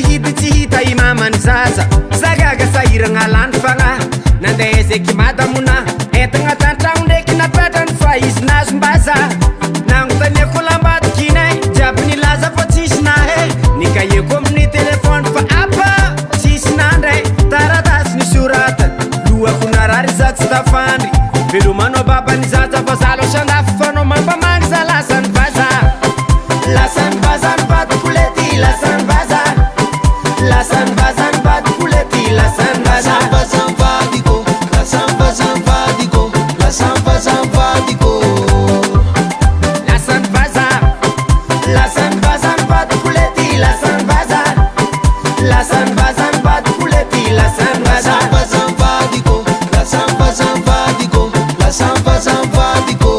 hidy tsy hita imamany zaza zagaga sahiragna lany fagna nandeha zeky madamona entagna tantragno ndraiky napetrany fa izy nazombaza nangotaniako lambadikinay jiaby nilaza fa tsisy nahe nikaieko amin'ny telefony fa apa tsisy nandray taratasy nisorata lohako narary za tsy tafandry velomanao babany zaza fa zalo sandafy fanao mampamany za lasany vaza lasany vazany vady kolety lasany vaza lasany vazany vady kolety lasany vaza vazany vadiko lasany vazany vadiko lasany vazany vadiko lasany vaza lasany vazany vady kolety lasany vaza lasany vazany vady kolety lasany vaza vazany vadiko lasany vazany vadiko lasany vazany vadiko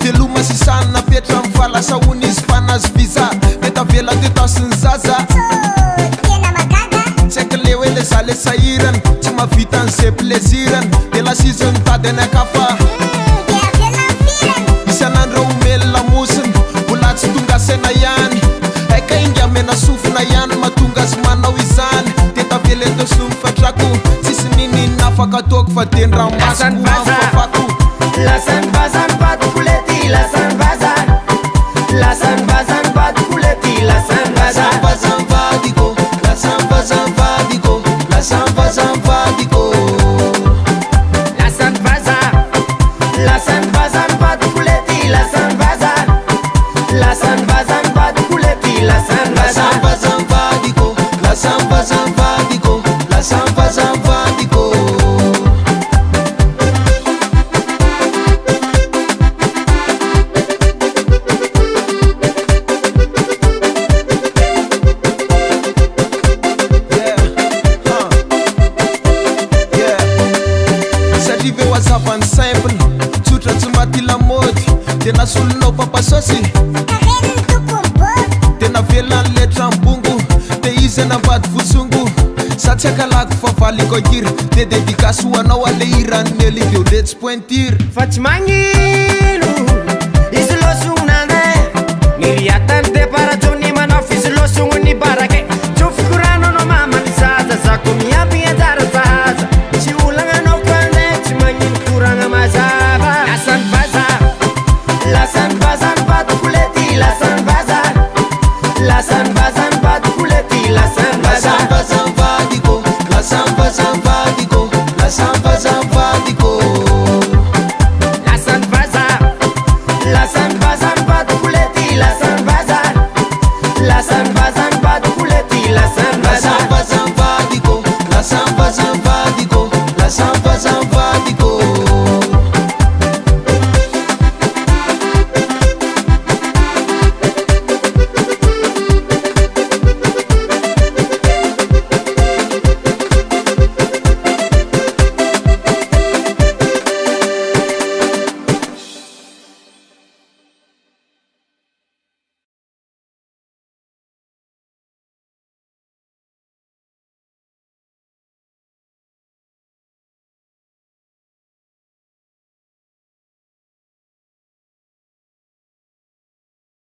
veloma sisany napetra mivalasa ony izy fanazy viza meta vela tetasyny zaza tsy aiky le hoe le za le sahirany tsy mavita an'izay plezirany de lasizony tady anakafa isy anandro omely lamosiny mbola tsy tonga asaina ihany aika inga mena sofina ihany mahatonga azy manao izany de tavela endosony fatrako tsisy ninina afaka ataoko fa de ndramasoko mafafako lasany vazany vady kolety lasany vaza lasany vazany vady kolety lasany vaza vazany vadiko lasany vazany vadiko lasany vazany vadiko lasany vaza lasany vazany vady kolety lasany vaza lasany vazany vady kolety lasany vaza vazany vadiko lasany vazany vadiko lasany vazany vadiko zavany simple tsotra tsy maty lamody de nasolonao papasosy de navelany le trambongo de izy nambady vosongo sa tsy akalako fa valiko ahiry de dedikasy hoanao ale iran'ny mely deo le tsy pointure fa tsy magnino